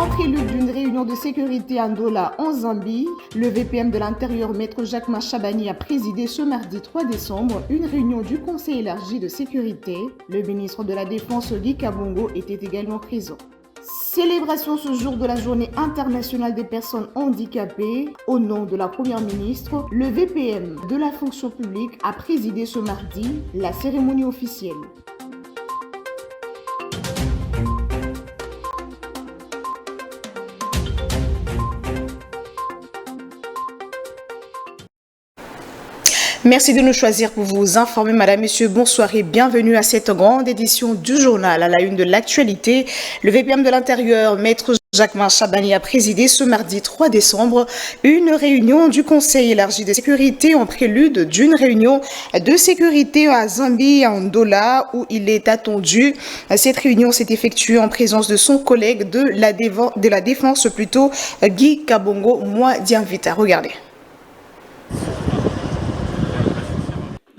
prélude d'une réunion de sécurité à Ndola en Zambie, le VPM de l'Intérieur, Maître Jacques Machabani, a présidé ce mardi 3 décembre une réunion du Conseil élargi de sécurité. Le ministre de la Défense, Guy Kabongo, était également présent. Célébration ce jour de la Journée internationale des personnes handicapées. Au nom de la Première ministre, le VPM de la fonction publique a présidé ce mardi la cérémonie officielle. Merci de nous choisir pour vous informer, Madame, Messieurs. Bonsoir et bienvenue à cette grande édition du journal. À la une de l'actualité, le VPM de l'Intérieur, Maître Jacques Machabani, a présidé ce mardi 3 décembre une réunion du Conseil élargi de sécurité en prélude d'une réunion de sécurité à Zambie, à Ndola, où il est attendu. Cette réunion s'est effectuée en présence de son collègue de la défense, Guy Kabongo. Moi, Dianvita. Regardez.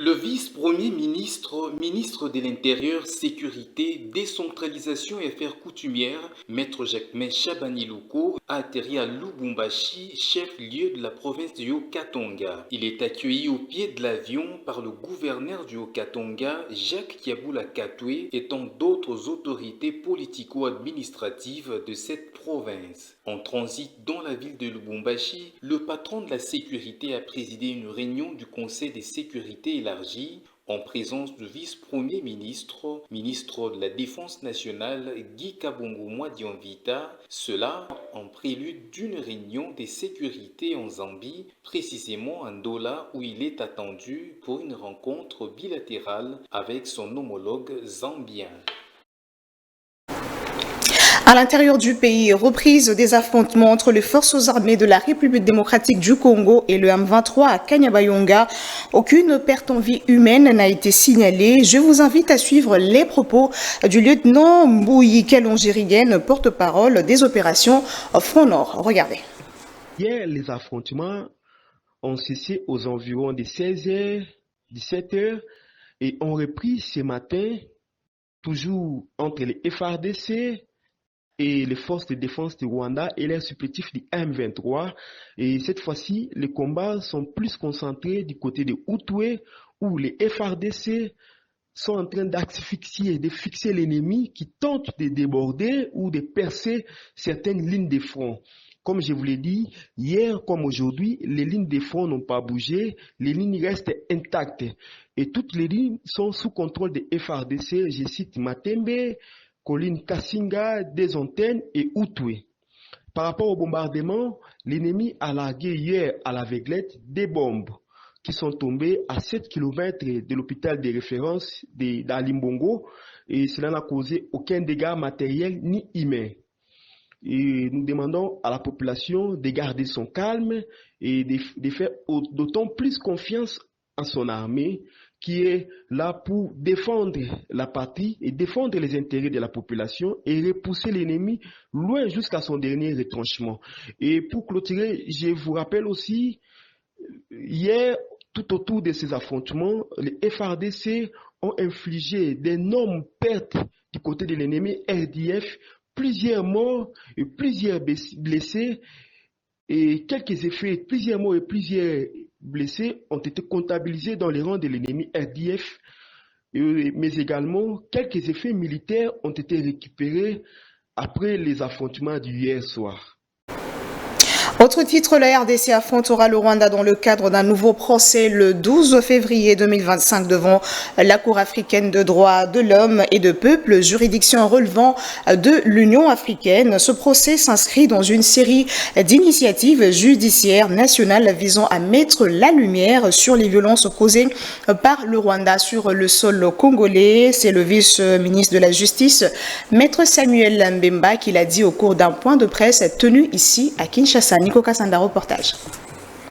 Le vice-premier ministre, ministre de l'Intérieur, Sécurité, Décentralisation et Affaires coutumières, Maître Jacques Machabani Luko, a atterri à Lubumbashi, chef-lieu de la province du Haut-Katanga. Il est accueilli au pied de l'avion par le gouverneur du Haut-Katanga, Jacques Kiabula Katwe, et tant d'autres autorités politico-administratives de cette province. En transit dans la ville de Lubumbashi, le patron de la sécurité a présidé une réunion du Conseil des sécurités élargies en présence du vice-premier ministre, ministre de la Défense nationale, Guy Kabongo Mwadianvita, cela en prélude d'une réunion des sécurités en Zambie, précisément à Ndola où il est attendu pour une rencontre bilatérale avec son homologue zambien. À l'intérieur du pays, reprise des affrontements entre les forces armées de la République démocratique du Congo et le M23 à Kanyabayonga. Aucune perte en vie humaine n'a été signalée. Je vous invite à suivre les propos du lieutenant Mbouyi Kalonjirigen, porte-parole des opérations Front Nord. Regardez. Hier, les affrontements ont cessé aux environs de 16h, 17h et ont repris ce matin, toujours entre les FARDC et les forces de défense du Rwanda et les supplétifs du M23. Et cette fois-ci, les combats sont plus concentrés du côté de Outoué, où les FARDC sont en train d'asphyxier, de fixer l'ennemi qui tente de déborder ou de percer certaines lignes de front. Comme je vous l'ai dit, hier comme aujourd'hui, les lignes de front n'ont pas bougé, les lignes restent intactes. Et toutes les lignes sont sous contrôle des FARDC, je cite Matembe, Colline Kassinga, des antennes et Outoué. Par rapport au bombardement, l'ennemi a largué hier à l'aveuglette des bombes qui sont tombées à 7 km de l'hôpital de référence d'Alimbongo et cela n'a causé aucun dégât matériel ni humain. Et nous demandons à la population de garder son calme et de faire d'autant plus confiance en son armée qui est là pour défendre la patrie et défendre les intérêts de la population et repousser l'ennemi loin jusqu'à son dernier retranchement. Et pour clôturer, je vous rappelle aussi, hier, tout autour de ces affrontements, les FARDC ont infligé d'énormes pertes du côté de l'ennemi RDF, plusieurs morts et plusieurs blessés, et plusieurs morts et plusieurs blessés ont été comptabilisés dans les rangs de l'ennemi RDF, mais également quelques effets militaires ont été récupérés après les affrontements d'hier soir. Autre titre, la RDC affrontera le Rwanda dans le cadre d'un nouveau procès le 12 février 2025 devant la Cour africaine de droits de l'homme et de peuple, juridiction relevant de l'Union africaine. Ce procès s'inscrit dans une série d'initiatives judiciaires nationales visant à mettre la lumière sur les violences causées par le Rwanda sur le sol congolais. C'est le vice-ministre de la Justice, Maître Samuel Mbemba, qui l'a dit au cours d'un point de presse tenu ici à Kinshasa. Nico Kassanda, reportage.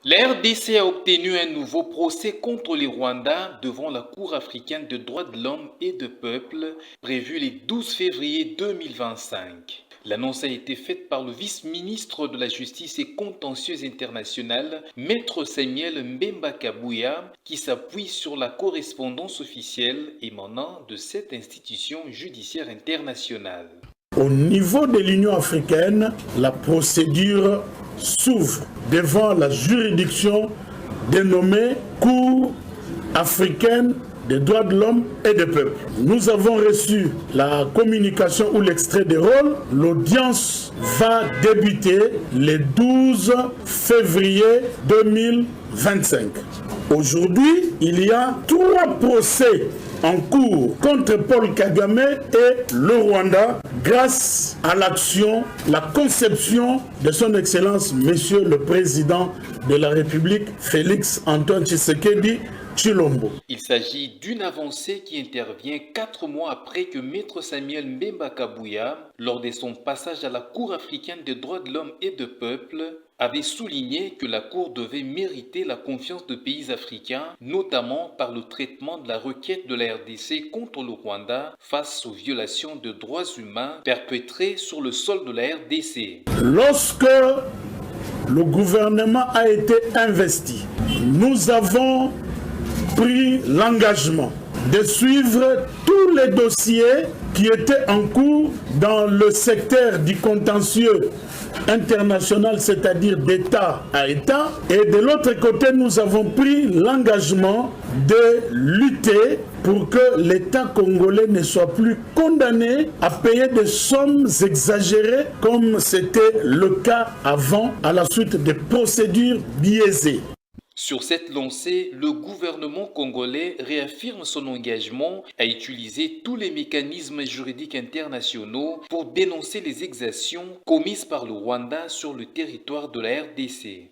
La RDC a obtenu un nouveau procès contre les Rwandais devant la Cour africaine de droits de l'homme et de peuple, prévu le 12 février 2025. L'annonce a été faite par le vice-ministre de la Justice et contentieuse internationale, Maître Samuel Mbemba Kabouya, qui s'appuie sur la correspondance officielle émanant de cette institution judiciaire internationale. Au niveau de l'Union africaine, la procédure s'ouvre devant la juridiction dénommée Cour africaine des droits de l'homme et des peuples. Nous avons reçu la communication ou l'extrait des rôles. L'audience va débuter le 12 février 2025. Aujourd'hui, il y a 3 procès en cours contre Paul Kagame et le Rwanda grâce à l'action, la conception de son Excellence, Monsieur le Président de la République, Félix Antoine Tshisekedi Tshilombo. Il s'agit d'une avancée qui intervient 4 mois après que Maître Samuel Mbemba Kabouya, lors de son passage à la Cour africaine des droits de l'homme et du peuple, avait souligné que la Cour devait mériter la confiance de pays africains, notamment par le traitement de la requête de la RDC contre le Rwanda face aux violations de droits humains perpétrées sur le sol de la RDC. Lorsque le gouvernement a été investi, nous avons pris l'engagement de suivre tous les dossiers qui étaient en cours dans le secteur du contentieux international, c'est-à-dire d'État à État. Et de l'autre côté, nous avons pris l'engagement de lutter pour que l'État congolais ne soit plus condamné à payer des sommes exagérées comme c'était le cas avant, à la suite des procédures biaisées. Sur cette lancée, le gouvernement congolais réaffirme son engagement à utiliser tous les mécanismes juridiques internationaux pour dénoncer les exactions commises par le Rwanda sur le territoire de la RDC.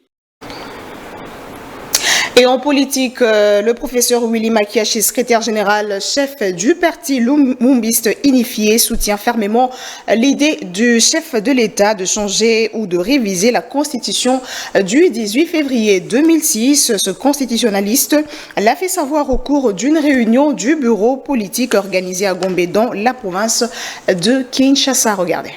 Et en politique, le professeur Willy Makiashi, secrétaire général chef du parti Lumumbiste unifié, soutient fermement l'idée du chef de l'État de changer ou de réviser la constitution du 18 février 2006. Ce constitutionnaliste l'a fait savoir au cours d'une réunion du bureau politique organisée à Gombe dans la province de Kinshasa. Regardez.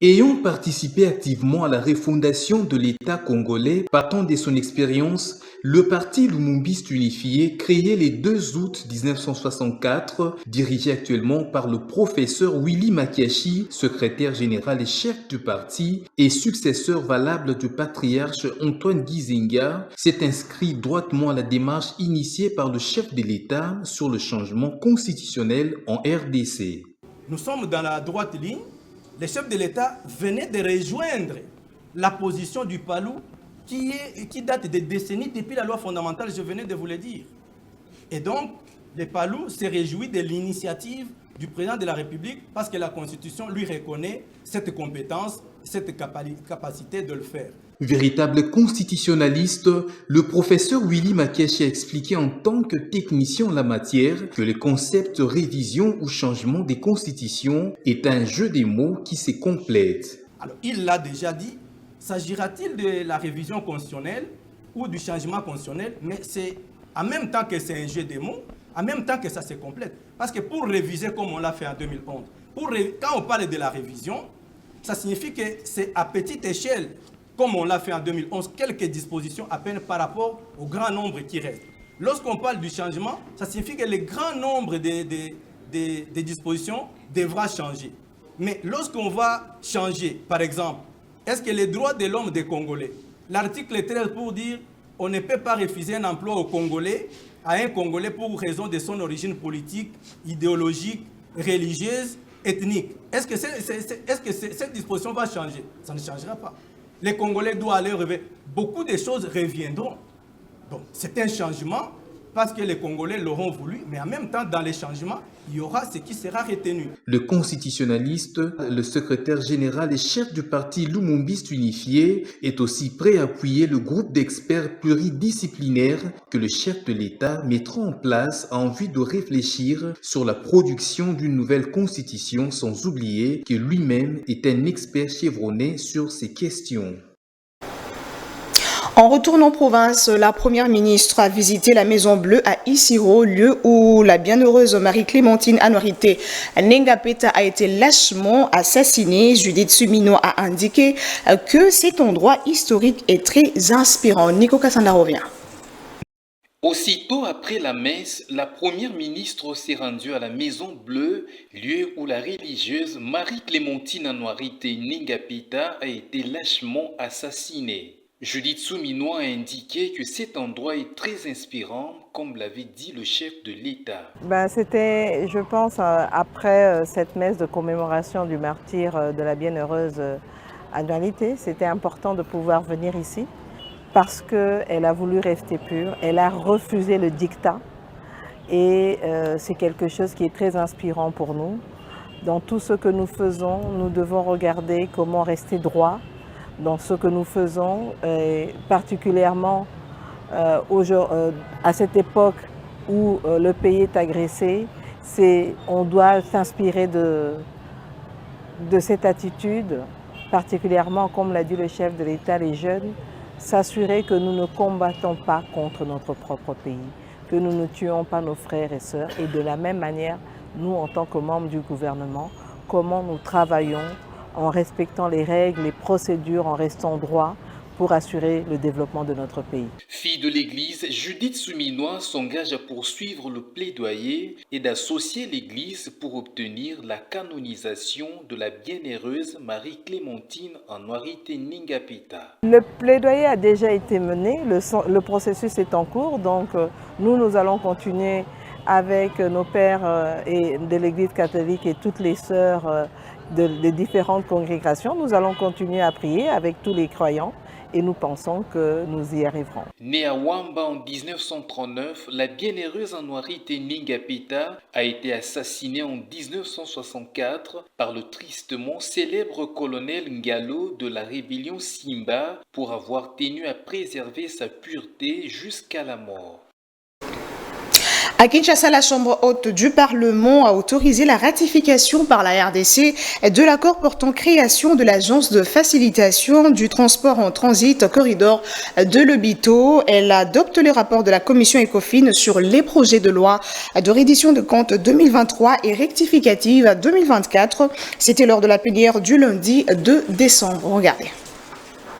Ayant participé activement à la refondation de l'État congolais, partant de son expérience, le parti Lumumbiste unifié, créé le 2 août 1964, dirigé actuellement par le professeur Willy Makiashi, secrétaire général et chef du parti et successeur valable du patriarche Antoine Gizenga, s'est inscrit droitement à la démarche initiée par le chef de l'État sur le changement constitutionnel en RDC. Nous sommes dans la droite ligne. Le chef de l'État venait de rejoindre la position du PALU qui date des décennies depuis la loi fondamentale, je venais de vous le dire. Et donc, le PALU se réjouit de l'initiative du président de la République parce que la Constitution lui reconnaît cette compétence, cette capacité de le faire. Véritable constitutionnaliste, le professeur Willy Makiashi a expliqué en tant que technicien en la matière que le concept révision ou changement des constitutions est un jeu des mots qui se complète. Alors, il l'a déjà dit, s'agira-t-il de la révision constitutionnelle ou du changement constitutionnel, mais c'est en même temps que c'est un jeu des mots, en même temps que ça se complète. Parce que pour réviser comme on l'a fait en 2011, quand on parle de la révision, ça signifie que c'est à petite échelle, comme on l'a fait en 2011, quelques dispositions à peine par rapport au grand nombre qui reste. Lorsqu'on parle du changement, ça signifie que le grand nombre des dispositions devra changer. Mais lorsqu'on va changer, par exemple, est-ce que les droits de l'homme des Congolais, l'article 13 pour dire on ne peut pas refuser un emploi aux Congolais, à un Congolais pour raison de son origine politique, idéologique, religieuse, ethnique. Est-ce que cette disposition va changer? Ça ne changera pas. Les Congolais doivent aller rêver. Beaucoup de choses reviendront. Donc, c'est un changement parce que les Congolais l'auront voulu, mais en même temps, dans les changements, il y aura ce qui sera retenu. Le constitutionnaliste, le secrétaire général et chef du parti Lumumbiste unifié, est aussi prêt à appuyer le groupe d'experts pluridisciplinaires que le chef de l'État mettra en place en vue de réfléchir sur la production d'une nouvelle constitution, sans oublier que lui-même est un expert chevronné sur ces questions. En retournant en province, la première ministre a visité la Maison Bleue à Isiro, lieu où la bienheureuse Marie-Clémentine Anorité Nengapeta a été lâchement assassinée. Judith Sumino a indiqué que cet endroit historique est très inspirant. Nico Kassanda revient. Aussitôt après la messe, la première ministre s'est rendue à la Maison Bleue, lieu où la religieuse Marie-Clémentine Anuarite Ningapita a été lâchement assassinée. Judith Souminois a indiqué que cet endroit est très inspirant, comme l'avait dit le chef de l'État. C'était, je pense, après cette messe de commémoration du martyre de la bienheureuse Anuarite, c'était important de pouvoir venir ici parce qu'elle a voulu rester pure, elle a refusé le dictat et c'est quelque chose qui est très inspirant pour nous. Dans tout ce que nous faisons, nous devons regarder comment rester droit dans ce que nous faisons, particulièrement à cette époque où le pays est agressé. On doit s'inspirer de cette attitude, particulièrement, comme l'a dit le chef de l'État, les jeunes, s'assurer que nous ne combattons pas contre notre propre pays, que nous ne tuons pas nos frères et sœurs. Et de la même manière, nous, en tant que membres du gouvernement, comment nous travaillons en respectant les règles, les procédures, en restant droit pour assurer le développement de notre pays. Fille de l'Église, Judith Souminois s'engage à poursuivre le plaidoyer et d'associer l'Église pour obtenir la canonisation de la bienheureuse Marie-Clémentine Anuarite Ningapita. Le plaidoyer a déjà été mené, le processus est en cours, donc nous allons continuer avec nos pères de l'Église catholique et toutes les sœurs des différentes congrégations. Nous allons continuer à prier avec tous les croyants et nous pensons que nous y arriverons. Née à Wamba en 1939, la bienheureuse Anuarite Ningapita a été assassinée en 1964 par le tristement célèbre colonel Ngalo de la rébellion Simba pour avoir tenu à préserver sa pureté jusqu'à la mort. À Kinshasa, la Chambre haute du Parlement a autorisé la ratification par la RDC de l'accord portant création de l'Agence de facilitation du transport en transit corridor de Lobito. Elle adopte le rapport de la commission ECOFIN sur les projets de loi de reddition de comptes 2023 et rectificative 2024. C'était lors de la plénière du lundi 2 décembre. Regardez.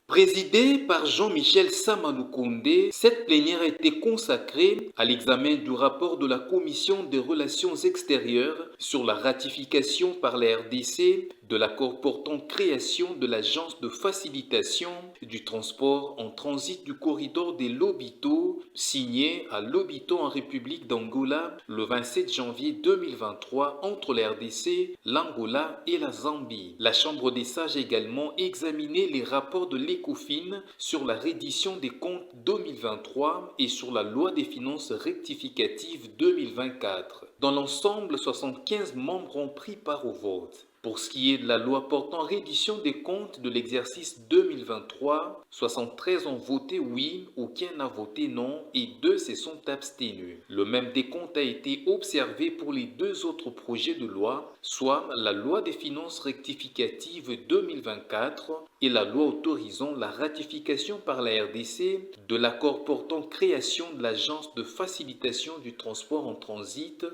Présidée par Jean-Michel Samaloukonde, cette plénière a été consacrée à l'examen du rapport de la Commission des Relations extérieures sur la ratification par la RDC de l'accord portant création de l'Agence de facilitation du transport en transit du corridor des Lobito, signé à Lobito en République d'Angola le 27 janvier 2023 entre la RDC, l'Angola et la Zambie. La Chambre des sages a également examiné les rapports de l'ECOFIN sur la reddition des comptes 2023 et sur la loi des finances rectificatives 2024. Dans l'ensemble, 75 membres ont pris part au vote. Pour ce qui est de la loi portant reddition des comptes de l'exercice 2023, 73 ont voté oui, aucun n'a voté non et 2 se sont abstenus. Le même décompte a été observé pour les 2 autres projets de loi, soit la loi des finances rectificatives 2024 et la loi autorisant la ratification par la RDC de l'accord portant création de l'Agence de facilitation du transport en transit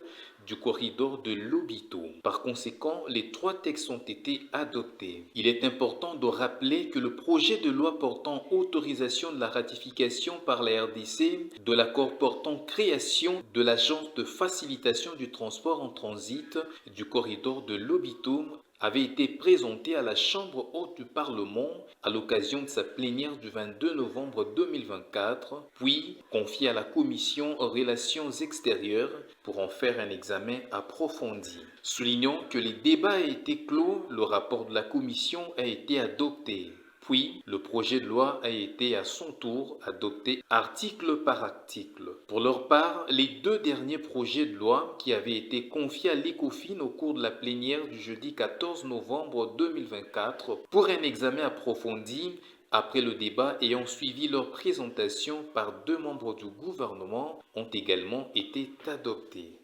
du corridor de Lobito. Par conséquent, les 3 textes ont été adoptés. Il est important de rappeler que le projet de loi portant autorisation de la ratification par la RDC de l'accord portant création de l'Agence de facilitation du transport en transit du corridor de Lobito avait été présenté à la Chambre haute du Parlement à l'occasion de sa plénière du 22 novembre 2024, puis confié à la Commission aux relations extérieures pour en faire un examen approfondi. Soulignant que les débats ont été clos, le rapport de la Commission a été adopté. Puis, le projet de loi a été à son tour adopté article par article. Pour leur part, les 2 derniers projets de loi qui avaient été confiés à l'ECOFIN au cours de la plénière du jeudi 14 novembre 2024 pour un examen approfondi, après le débat ayant suivi leur présentation par 2 membres du gouvernement, ont également été adoptés.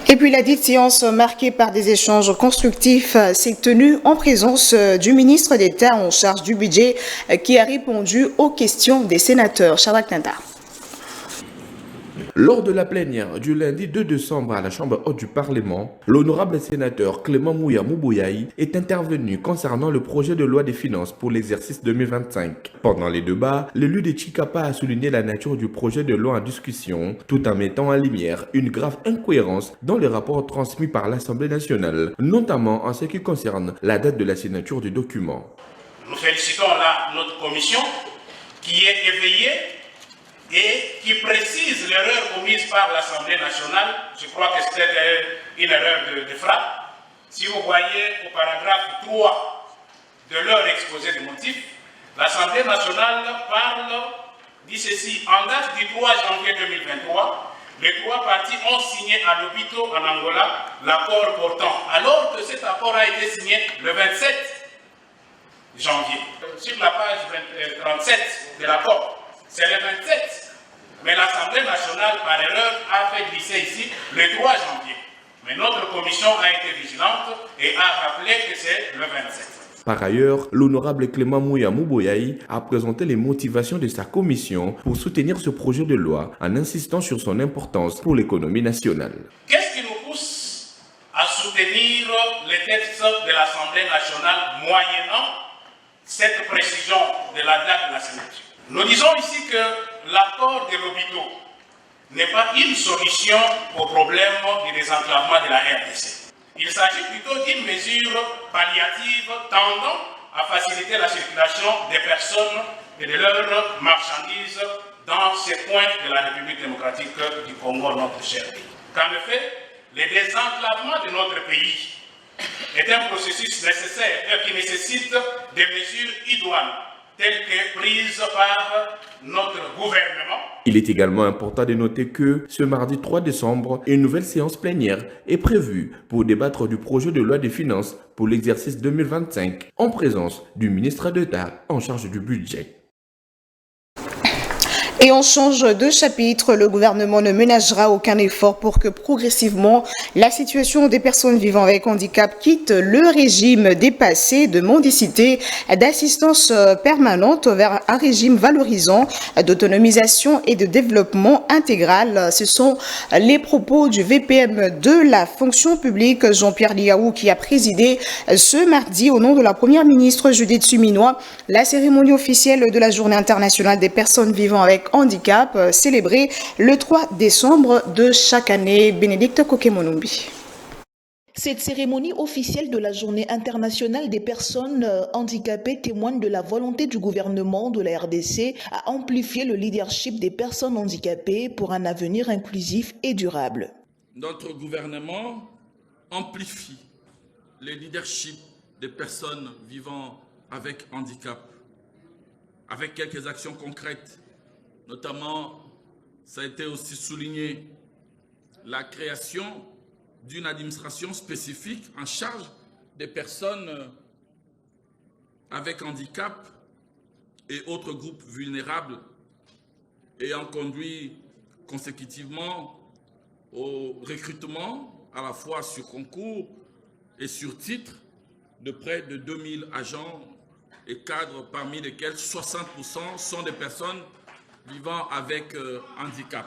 Et puis la dite séance marquée par des échanges constructifs s'est tenue en présence du ministre d'État en charge du budget qui a répondu aux questions des sénateurs. Charles Nanda. Lors de la plénière du lundi 2 décembre à la Chambre haute du Parlement, l'honorable sénateur Clément Mouya Moubouyaï est intervenu concernant le projet de loi des finances pour l'exercice 2025. Pendant les débats, l'élu de Chikapa a souligné la nature du projet de loi en discussion, tout en mettant en lumière une grave incohérence dans le rapport transmis par l'Assemblée nationale, notamment en ce qui concerne la date de la signature du document. Nous félicitons là notre commission qui est éveillée et qui précise l'erreur commise par l'Assemblée nationale. Je crois que c'était une erreur de frappe. Si vous voyez au paragraphe 3 de leur exposé de motifs, l'Assemblée nationale dit ceci: en date du 3 janvier 2023, les trois parties ont signé à Lobito en Angola l'accord portant, alors que cet accord a été signé le 27 janvier. Sur la page 37 de l'accord, c'est le 27, mais l'Assemblée nationale, par erreur, a fait glisser ici le 3 janvier. Mais notre commission a été vigilante et a rappelé que c'est le 27. Par ailleurs, l'honorable Clément Mouya Moubouyaï a présenté les motivations de sa commission pour soutenir ce projet de loi en insistant sur son importance pour l'économie nationale. Qu'est-ce qui nous pousse à soutenir les textes de l'Assemblée nationale moyennant cette précision de la date de la signature? Nous disons ici que l'accord de Lobito n'est pas une solution au problème du désenclavement de la RDC. Il s'agit plutôt d'une mesure palliative tendant à faciliter la circulation des personnes et de leurs marchandises dans ces points de la République démocratique du Congo, notre cher pays. Qu'en effet, le désenclavement de notre pays est un processus nécessaire et qui nécessite des mesures idoines telles que prises par notre gouvernement. Il est également important de noter que ce mardi 3 décembre, une nouvelle séance plénière est prévue pour débattre du projet de loi des finances pour l'exercice 2025 en présence du ministre d'État en charge du budget. Et on change de chapitre, le gouvernement ne ménagera aucun effort pour que progressivement la situation des personnes vivant avec handicap quitte le régime dépassé de mendicité, d'assistance permanente vers un régime valorisant, d'autonomisation et de développement intégral. Ce sont les propos du VPM de la fonction publique, Jean-Pierre Liaou, qui a présidé ce mardi au nom de la première ministre Judith Suminwa la cérémonie officielle de la Journée internationale des personnes vivant avec handicap, célébré le 3 décembre de chaque année. Bénédicte Kokemonumbi. Cette cérémonie officielle de la Journée internationale des personnes handicapées témoigne de la volonté du gouvernement de la RDC à amplifier le leadership des personnes handicapées pour un avenir inclusif et durable. Notre gouvernement amplifie le leadership des personnes vivant avec handicap, avec quelques actions concrètes. Notamment, ça a été aussi souligné, la création d'une administration spécifique en charge des personnes avec handicap et autres groupes vulnérables, ayant conduit consécutivement au recrutement, à la fois sur concours et sur titre, de près de 2000 agents et cadres, parmi lesquels 60% sont des personnes vivant avec handicap.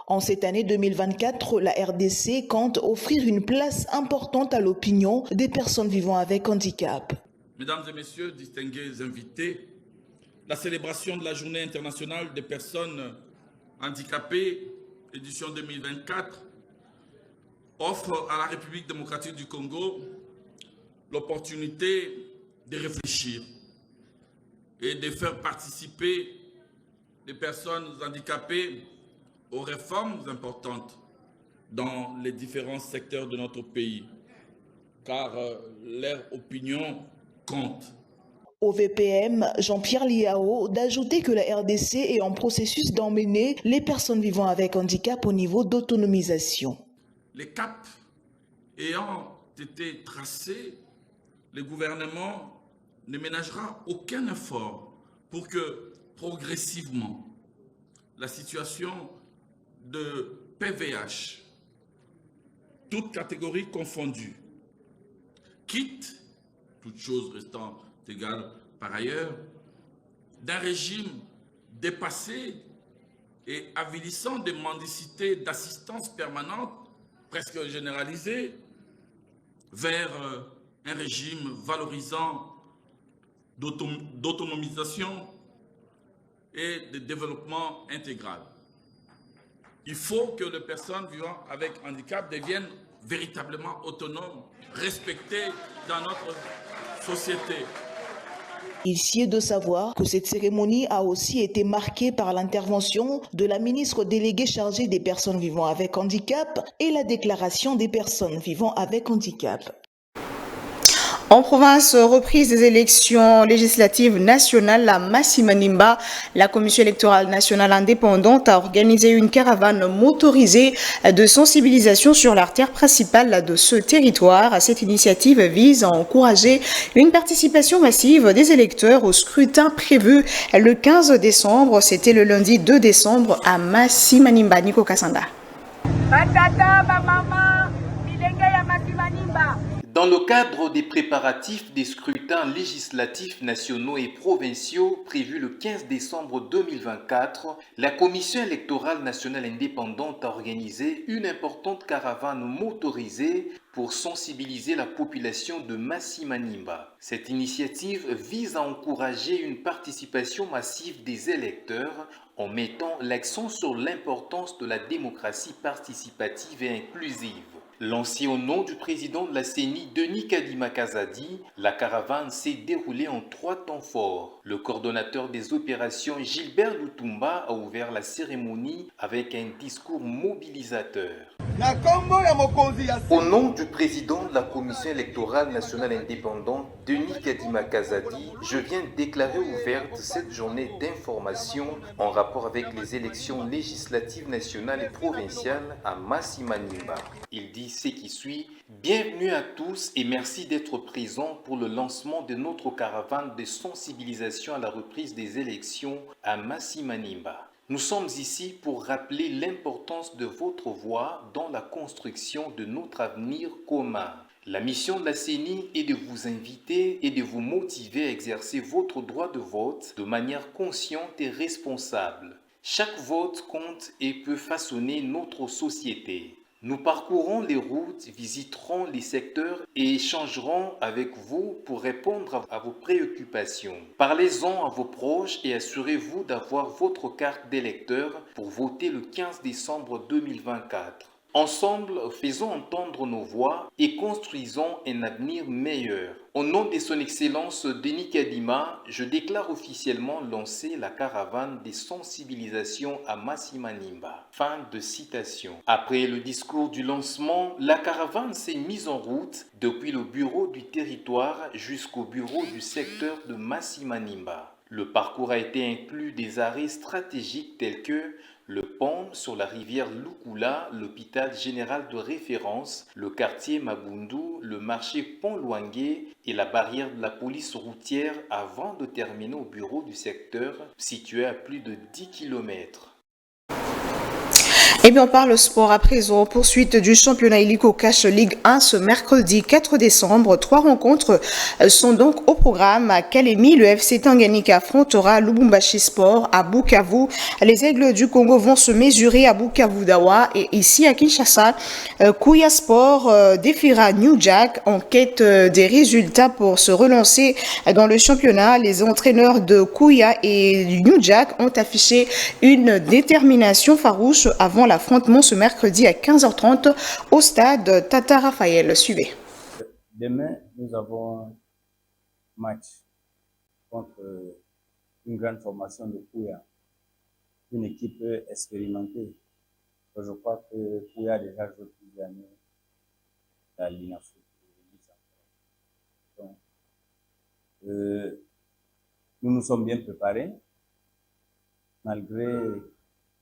En cette année 2024, la RDC compte offrir une place importante à l'opinion des personnes vivant avec handicap. Mesdames et messieurs, distingués invités, la célébration de la Journée internationale des personnes handicapées, édition 2024, offre à la République démocratique du Congo l'opportunité de réfléchir et de faire participer les personnes handicapées aux réformes importantes dans les différents secteurs de notre pays, car leur opinion compte. Au VPM, Jean-Pierre Liao d'ajouter que la RDC est en processus d'emmener les personnes vivant avec handicap au niveau d'autonomisation. Les caps ayant été tracés, le gouvernement ne ménagera aucun effort pour que progressivement la situation de PVH, toutes catégories confondues, quitte, toutes choses restant égales par ailleurs, d'un régime dépassé et avilissant des mendicités d'assistance permanente, presque généralisée, vers un régime valorisant d'autonomisation et de développement intégral. Il faut que les personnes vivant avec handicap deviennent véritablement autonomes, respectées dans notre société. Ici est de savoir que cette cérémonie a aussi été marquée par l'intervention de la ministre déléguée chargée des personnes vivant avec handicap et la déclaration des personnes vivant avec handicap. En province, reprise des élections législatives nationales à Massimanimba, la Commission électorale nationale indépendante a organisé une caravane motorisée de sensibilisation sur l'artère principale de ce territoire. Cette initiative vise à encourager une participation massive des électeurs au scrutin prévu le 15 décembre. C'était le lundi 2 décembre à Massimanimba. Nico Kassanda. Dans le cadre des préparatifs des scrutins législatifs nationaux et provinciaux prévus le 15 décembre 2024, la Commission électorale nationale indépendante a organisé une importante caravane motorisée pour sensibiliser la population de Massimanimba. Cette initiative vise à encourager une participation massive des électeurs en mettant l'accent sur l'importance de la démocratie participative et inclusive. Lancée au nom du président de la CENI, Denis Kadima Kazadi, la caravane s'est déroulée en 3 temps forts. Le coordonnateur des opérations, Gilbert Lutumba, a ouvert la cérémonie avec un discours mobilisateur. Au nom du président de la Commission électorale nationale indépendante, Denis Kadima Kazadi, je viens déclarer ouverte cette journée d'information en rapport avec les élections législatives nationales et provinciales à Massimanimba. Il dit ce qui suit: bienvenue à tous et merci d'être présents pour le lancement de notre caravane de sensibilisation à la reprise des élections à Massimanimba. Nous sommes ici pour rappeler l'importance de votre voix dans la construction de notre avenir commun. La mission de la CENI est de vous inviter et de vous motiver à exercer votre droit de vote de manière consciente et responsable. Chaque vote compte et peut façonner notre société. Nous parcourrons les routes, visiterons les secteurs et échangerons avec vous pour répondre à vos préoccupations. Parlez-en à vos proches et assurez-vous d'avoir votre carte d'électeur pour voter le 15 décembre 2024. Ensemble, faisons entendre nos voix et construisons un avenir meilleur. Au nom de son Excellence Denis Kadima, je déclare officiellement lancer la caravane des sensibilisations à Massimanimba. Fin de citation. Après le discours du lancement, la caravane s'est mise en route depuis le bureau du territoire jusqu'au bureau du secteur de Massimanimba. Le parcours a été inclus des arrêts stratégiques tels que le pont sur la rivière Lukula, l'hôpital général de référence, le quartier Mabundu, le marché Pont-Louangué et la barrière de la police routière avant de terminer au bureau du secteur situé à plus de 10 km. Et bien on parle sport à présent. Poursuite du championnat Illico Cash Ligue 1 ce mercredi 4 décembre. 3 rencontres sont donc au programme à Kalemi. Le FC Tanganyika affrontera Lubumbashi Sport à Bukavu. Les Aigles du Congo vont se mesurer à Bukavu Dawa. Et ici à Kinshasa, Kouya Sport défiera New Jack en quête des résultats pour se relancer dans le championnat. Les entraîneurs de Kouya et New Jack ont affiché une détermination farouche avant l'affrontement ce mercredi à 15h30 au stade Tata Raphaël. Suivez. Demain, nous avons un match contre une grande formation de Kouya, une équipe expérimentée. Je crois que Kouya a déjà joué plusieurs années à l'INAFO. Donc, nous nous sommes bien préparés, malgré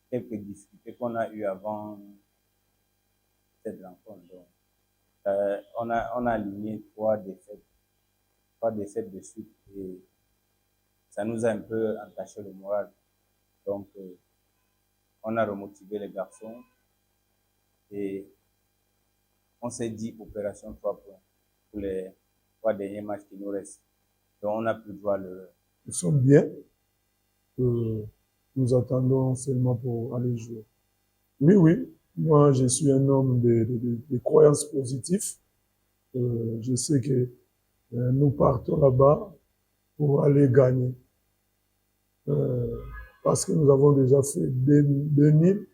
quelques difficultés qu'on a eues avant cette rencontre. Donc, on a aligné 3 défaites de suite et ça nous a un peu entaché le moral. Donc, on a remotivé les garçons et on s'est dit opération 3 points pour les 3 derniers matchs qui nous restent. Donc, on a pu voir le... Nous sommes bien. nous attendons seulement pour aller jouer. Oui, moi je suis un homme de croyances positives. Je sais que nous partons là-bas pour aller gagner. Parce que nous avons déjà fait 2000,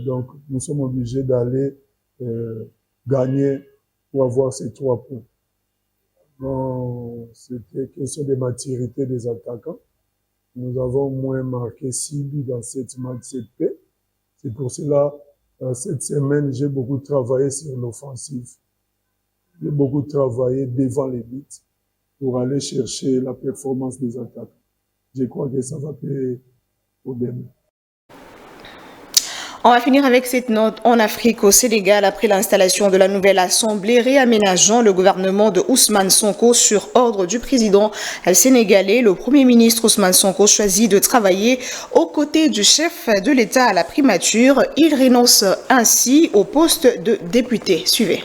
donc nous sommes obligés d'aller gagner pour avoir ces 3 points. Bon, c'était question de maturité des attaquants. Nous avons moins marqué 6 buts dans cette match 7P. C'est pour cela, cette semaine, j'ai beaucoup travaillé sur l'offensive. J'ai beaucoup travaillé devant les buts pour aller chercher la performance des attaques. Je crois que ça va payer au début. On va finir avec cette note. En Afrique, au Sénégal, après l'installation de la nouvelle assemblée réaménageant le gouvernement de Ousmane Sonko sur ordre du président sénégalais, le premier ministre Ousmane Sonko choisit de travailler aux côtés du chef de l'État à la primature. Il renonce ainsi au poste de député. Suivez.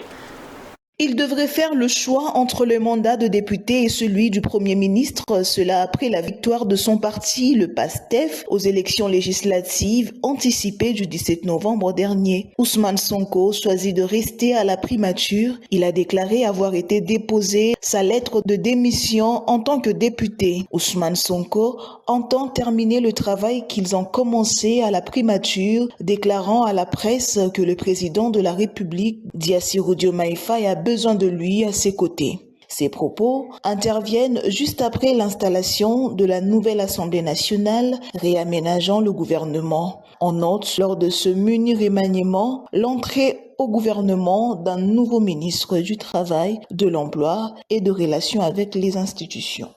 Il devrait faire le choix entre le mandat de député et celui du Premier ministre, cela après la victoire de son parti, le PASTEF, aux élections législatives anticipées du 17 novembre dernier. Ousmane Sonko choisit de rester à la primature. Il a déclaré avoir été déposé sa lettre de démission en tant que député. Ousmane Sonko entend terminer le travail qu'ils ont commencé à la primature, déclarant à la presse que le président de la République, Bassirou Diomaye Faye, a besoin de lui à ses côtés. Ces propos interviennent juste après l'installation de la nouvelle Assemblée nationale réaménageant le gouvernement. On note lors de ce muni remaniement l'entrée au gouvernement d'un nouveau ministre du Travail, de l'Emploi et de Relations avec les institutions.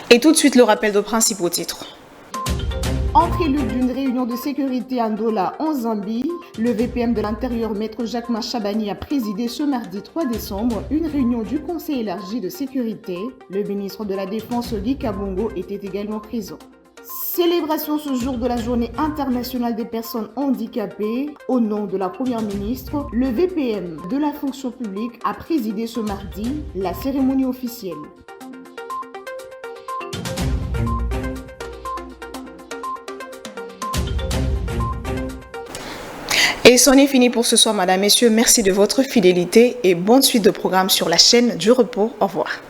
Et tout de suite le rappel de principaux titres. En prélude d'une réunion de sécurité à Ndola en Zambie, le VPM de l'Intérieur, Maître Jacques Chabani, a présidé ce mardi 3 décembre une réunion du Conseil élargi de sécurité. Le ministre de la Défense, Guy Kabongo, était également présent. Célébration ce jour de la Journée internationale des personnes handicapées. Au nom de la Première ministre, le VPM de la fonction publique a présidé ce mardi la cérémonie officielle. Et c'en est fini pour ce soir, madame, messieurs. Merci de votre fidélité et bonne suite de programme sur la chaîne du repos. Au revoir.